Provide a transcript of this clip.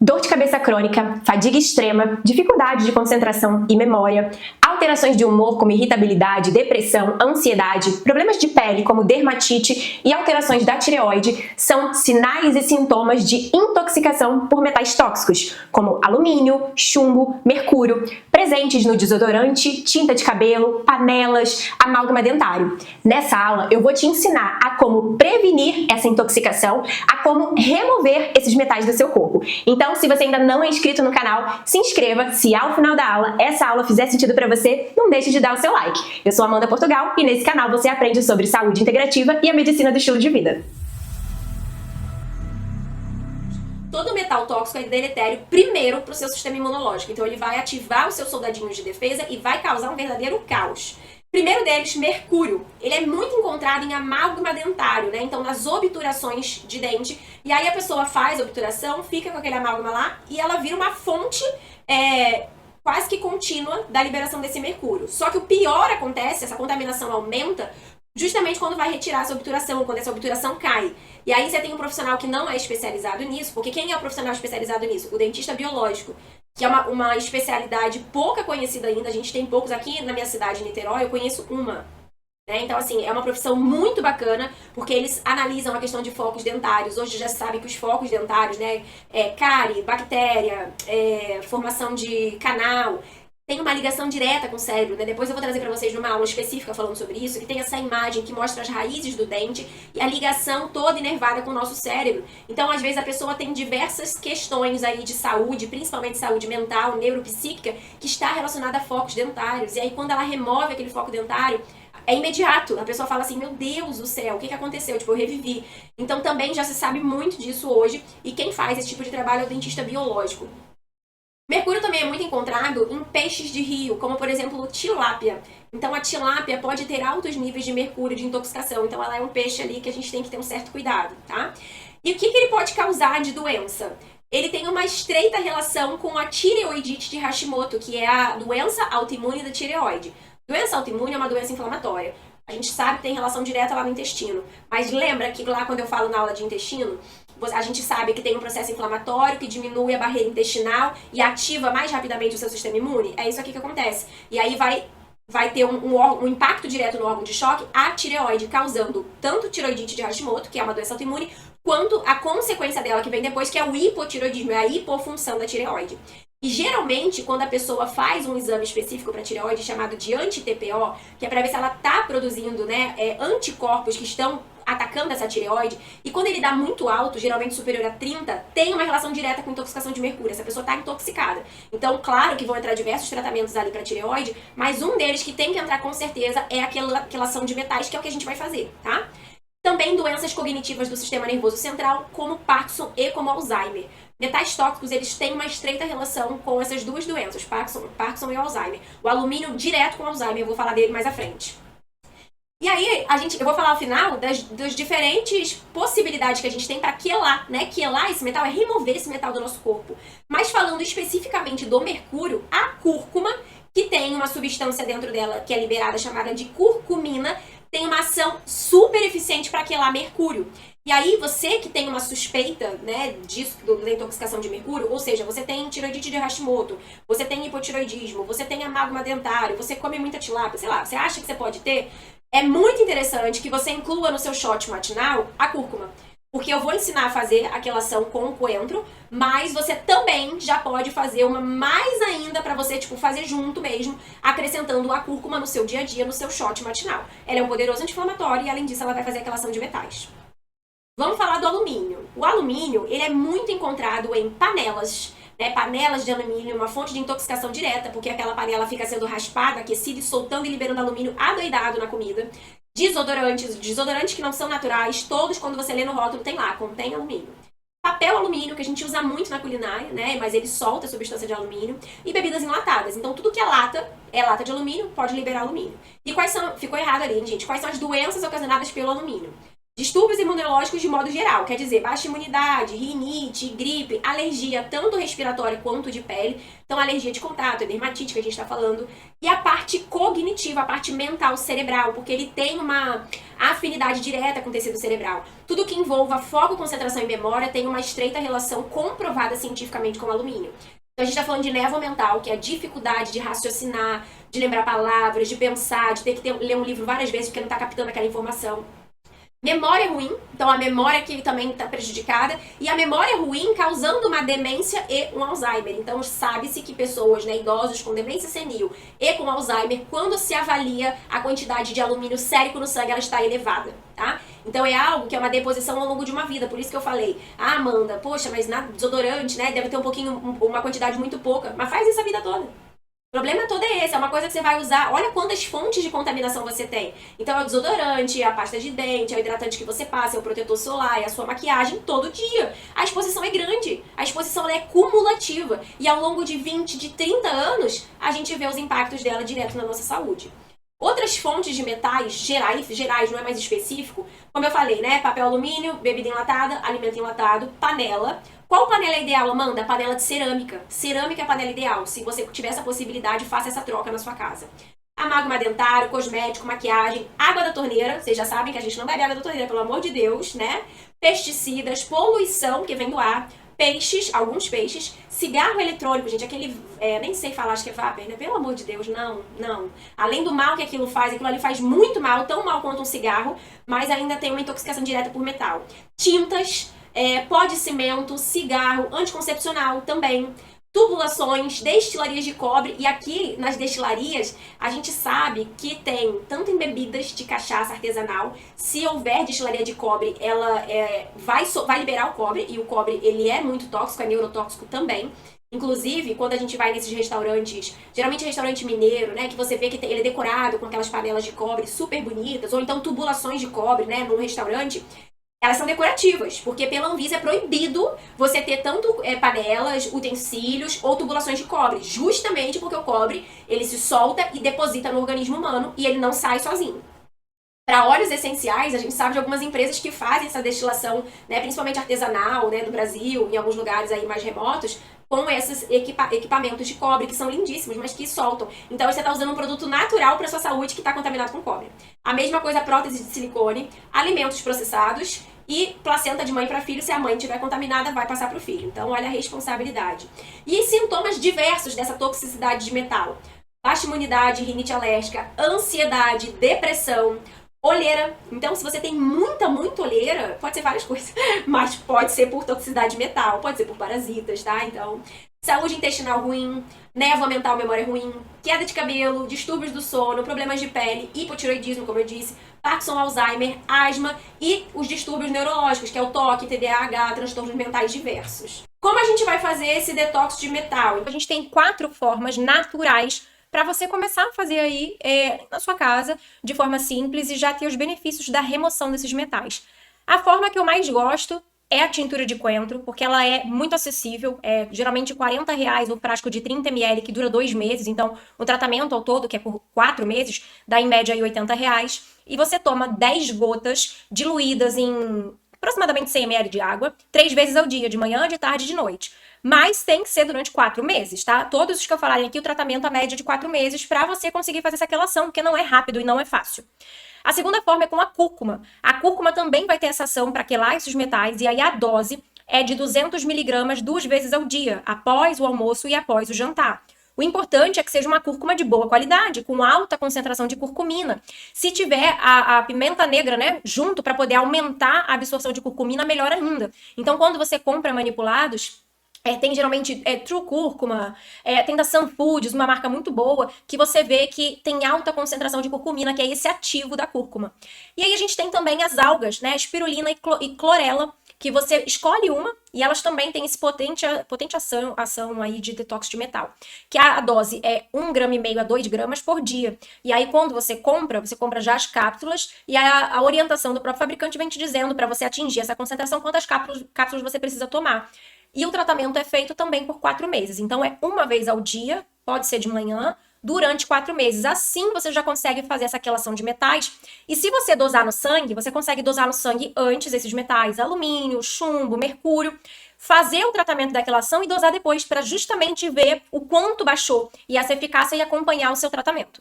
Dor de cabeça crônica, fadiga extrema, dificuldade de concentração e memória, alterações de humor como irritabilidade, depressão, ansiedade, problemas de pele como dermatite e alterações da tireoide são sinais e sintomas de intoxicação por metais tóxicos, como alumínio, chumbo, mercúrio, presentes no desodorante, tinta de cabelo, panelas, amálgama dentário. Nessa aula eu vou te ensinar a como prevenir essa intoxicação, a como remover esses metais do seu corpo. Então, se você ainda não é inscrito no canal, se inscreva. Se ao final da aula essa aula fizer sentido para você, não deixe de dar o seu like. Eu sou Amanda Portugal e nesse canal você aprende sobre saúde integrativa e a medicina do estilo de vida. Todo metal tóxico é deletério primeiro para o seu sistema imunológico. Então ele vai ativar os seus soldadinhos de defesa e vai causar um verdadeiro caos. Primeiro deles, mercúrio. Ele é muito encontrado em amálgama dentário, né? Então nas obturações de dente. E aí a pessoa faz a obturação, fica com aquele amálgama lá e ela vira uma fonte quase que contínua da liberação desse mercúrio. Só que o pior acontece, essa contaminação aumenta justamente quando vai retirar essa obturação, quando essa obturação cai. E aí você tem um profissional que não é especializado nisso, porque quem é o profissional especializado nisso? O dentista biológico, que é uma especialidade pouca conhecida ainda. A gente tem poucos aqui na minha cidade, Niterói, eu conheço uma. Né? Então, assim, é uma profissão muito bacana, porque eles analisam a questão de focos dentários. Hoje já sabe que os focos dentários, né, cárie, bactéria, formação de canal, tem uma ligação direta com o cérebro, né? Depois eu vou trazer para vocês numa aula específica falando sobre isso, que tem essa imagem que mostra as raízes do dente e a ligação toda inervada com o nosso cérebro. Então, às vezes, a pessoa tem diversas questões aí de saúde, principalmente saúde mental, neuropsíquica, que está relacionada a focos dentários. E aí, quando ela remove aquele foco dentário, é imediato. A pessoa fala assim, meu Deus do céu, o que aconteceu? Tipo, eu revivi. Então, também já se sabe muito disso hoje, e quem faz esse tipo de trabalho é o dentista biológico. Mercúrio também é muito encontrado em peixes de rio, como por exemplo tilápia. Então a tilápia pode ter altos níveis de mercúrio, de intoxicação. Então ela é um peixe ali que a gente tem que ter um certo cuidado, tá? E o que ele pode causar de doença? Ele tem uma estreita relação com a tireoidite de Hashimoto, que é a doença autoimune da tireoide. Doença autoimune é uma doença inflamatória. A gente sabe que tem relação direta lá no intestino. Mas lembra que lá quando eu falo na aula de intestino, a gente sabe que tem um processo inflamatório que diminui a barreira intestinal e ativa mais rapidamente o seu sistema imune? É isso aqui que acontece. E aí vai ter um impacto direto no órgão de choque, a tireoide, causando tanto tireoidite de Hashimoto, que é uma doença autoimune, quanto a consequência dela que vem depois, que é o hipotireoidismo, é a hipofunção da tireoide. E geralmente, quando a pessoa faz um exame específico para tireoide, chamado de anti-TPO, que é para ver se ela está produzindo, né, anticorpos que estão atacando essa tireoide, e quando ele dá muito alto, geralmente superior a 30, tem uma relação direta com intoxicação de mercúrio. Essa pessoa está intoxicada. Então, claro que vão entrar diversos tratamentos ali para tireoide, mas um deles que tem que entrar com certeza é aquela ação de metais, que é o que a gente vai fazer, tá? Também doenças cognitivas do sistema nervoso central, como Parkinson e como Alzheimer. Metais tóxicos, eles têm uma estreita relação com essas duas doenças, Parkinson e Alzheimer. O alumínio direto com Alzheimer, eu vou falar dele mais à frente. E aí, eu vou falar ao final das diferentes possibilidades que a gente tem para quelar, né? Quelar esse metal é remover esse metal do nosso corpo. Mas falando especificamente do mercúrio, a cúrcuma, que tem uma substância dentro dela que é liberada chamada de curcumina, tem uma ação super eficiente para quelar mercúrio. E aí, você que tem uma suspeita, né, da intoxicação de mercúrio, ou seja, você tem tireoidite de Hashimoto, você tem hipotireoidismo, você tem amálgama dentário, você come muita tilápia, sei lá, você acha que você pode ter, é muito interessante que você inclua no seu shot matinal a cúrcuma. Porque eu vou ensinar a fazer aquela ação com o coentro, mas você também já pode fazer uma mais ainda para você, tipo, fazer junto mesmo, acrescentando a cúrcuma no seu dia a dia, no seu shot matinal. Ela é um poderoso anti-inflamatório e, além disso, ela vai fazer aquela ação de metais. Vamos falar do alumínio. O alumínio, ele é muito encontrado em panelas, né? Panelas de alumínio, uma fonte de intoxicação direta, porque aquela panela fica sendo raspada, aquecida e soltando e liberando alumínio adoidado na comida. Desodorantes que não são naturais, todos, quando você lê no rótulo, tem lá, contém alumínio. Papel alumínio, que a gente usa muito na culinária, né? Mas ele solta a substância de alumínio. E bebidas enlatadas. Então, tudo que é lata de alumínio, pode liberar alumínio. E quais são... Ficou errado ali, hein, gente? Quais são as doenças ocasionadas pelo alumínio? Distúrbios imunológicos de modo geral, quer dizer, baixa imunidade, rinite, gripe, alergia, tanto respiratória quanto de pele. Então, alergia de contato, dermatite, que a gente está falando. E a parte cognitiva, a parte mental cerebral, porque ele tem uma afinidade direta com o tecido cerebral. Tudo que envolva foco, concentração e memória tem uma estreita relação comprovada cientificamente com o alumínio. Então, a gente está falando de névoa mental, que é a dificuldade de raciocinar, de lembrar palavras, de pensar, de ter que ler um livro várias vezes porque não está captando aquela informação. Memória ruim, então a memória que também está prejudicada, e a memória ruim causando uma demência e um Alzheimer. Então sabe-se que pessoas, né, idosos com demência senil e com Alzheimer, quando se avalia a quantidade de alumínio sérico no sangue, ela está elevada, tá? Então é algo que é uma deposição ao longo de uma vida, por isso que eu falei, ah, Amanda, poxa, mas na desodorante, né, deve ter um pouquinho, uma quantidade muito pouca, mas faz isso a vida toda. O problema todo é esse, é uma coisa que você vai usar, olha quantas fontes de contaminação você tem. Então é o desodorante, é a pasta de dente, é o hidratante que você passa, é o protetor solar, é a sua maquiagem todo dia. A exposição é grande, a exposição é cumulativa. E ao longo de 20, de 30 anos, a gente vê os impactos dela direto na nossa saúde. Outras fontes de metais gerais, não é mais específico, como eu falei, né? Papel alumínio, bebida enlatada, alimento enlatado, panela. Qual panela é ideal, Amanda? Panela de cerâmica. Cerâmica é a panela ideal. Se você tiver essa possibilidade, faça essa troca na sua casa. Amálgama dentário, cosmético, maquiagem, água da torneira. Vocês já sabem que a gente não bebe água da torneira, pelo amor de Deus, né? Pesticidas, poluição, que vem do ar. Peixes, alguns peixes, cigarro eletrônico, gente, aquele, nem sei falar, acho que é vapor, né? Pelo amor de Deus, não. Além do mal que aquilo ali faz muito mal, tão mal quanto um cigarro, mas ainda tem uma intoxicação direta por metal. Tintas, pó de cimento, cigarro, anticoncepcional também. Tubulações, destilarias de cobre, e aqui nas destilarias a gente sabe que tem, tanto em bebidas de cachaça artesanal, se houver destilaria de cobre, ela vai liberar o cobre, e o cobre ele é muito tóxico, é neurotóxico também. Inclusive, quando a gente vai nesses restaurantes, geralmente restaurante mineiro, né, que você vê que ele é decorado com aquelas panelas de cobre super bonitas, ou então tubulações de cobre, né, num restaurante, elas são decorativas, porque pela Anvisa é proibido você ter tanto panelas, utensílios ou tubulações de cobre, justamente porque o cobre ele se solta e deposita no organismo humano e ele não sai sozinho. Para óleos essenciais, a gente sabe de algumas empresas que fazem essa destilação, né, principalmente artesanal, né, no Brasil, em alguns lugares aí mais remotos, com esses equipamentos de cobre que são lindíssimos, mas que soltam. Então você está usando um produto natural para sua saúde que está contaminado com cobre. A mesma coisa, prótese de silicone, alimentos processados e placenta de mãe para filho. Se a mãe estiver contaminada, vai passar para o filho. Então olha a responsabilidade. E sintomas diversos dessa toxicidade de metal: baixa imunidade, rinite alérgica, ansiedade, depressão, olheira. Então, se você tem muita olheira, pode ser várias coisas, mas pode ser por toxicidade de metal, pode ser por parasitas, tá? Então, saúde intestinal ruim, névoa mental, memória ruim, queda de cabelo, distúrbios do sono, problemas de pele, hipotiroidismo, como eu disse, Parkinson, Alzheimer, asma e os distúrbios neurológicos, que é o TOC, TDAH, transtornos mentais diversos. Como a gente vai fazer esse detox de metal? A gente tem 4 formas naturais para você começar a fazer aí na sua casa de forma simples e já ter os benefícios da remoção desses metais. A forma que eu mais gosto é a tintura de coentro, porque ela é muito acessível, geralmente R$40 o frasco de 30 ml, que dura 2 meses, então o tratamento ao todo, que é por 4 meses, dá em média aí R$80, e você toma 10 gotas diluídas em aproximadamente 100 ml de água, 3 vezes ao dia, de manhã, de tarde e de noite. Mas tem que ser durante 4 meses, tá? Todos os que eu falarem aqui, o tratamento a média de 4 meses para você conseguir fazer essa quelação, porque não é rápido e não é fácil. A segunda forma é com a cúrcuma. A cúrcuma também vai ter essa ação para quelar esses metais, e aí a dose é de 200 miligramas 2 vezes ao dia, após o almoço e após o jantar. O importante é que seja uma cúrcuma de boa qualidade, com alta concentração de curcumina. Se tiver a pimenta negra, né, junto, para poder aumentar a absorção de curcumina, melhor ainda. Então, quando você compra manipulados, tem geralmente True Cúrcuma, tem da Sun Foods, uma marca muito boa, que você vê que tem alta concentração de curcumina, que é esse ativo da cúrcuma. E aí a gente tem também as algas, né, espirulina e clorela, que você escolhe uma, e elas também têm esse potente ação aí de detox de metal. Que a dose é 1,5 gramas a 2 gramas por dia. E aí quando você compra já as cápsulas, e a orientação do próprio fabricante vem te dizendo para você atingir essa concentração, quantas cápsulas você precisa tomar. E o tratamento é feito também por 4 meses. Então é uma vez ao dia, pode ser de manhã, durante 4 meses. Assim, você já consegue fazer essa quelação de metais. E se você dosar no sangue, você consegue dosar no sangue antes esses metais, alumínio, chumbo, mercúrio, fazer o tratamento da quelação e dosar depois para justamente ver o quanto baixou e essa eficácia e acompanhar o seu tratamento.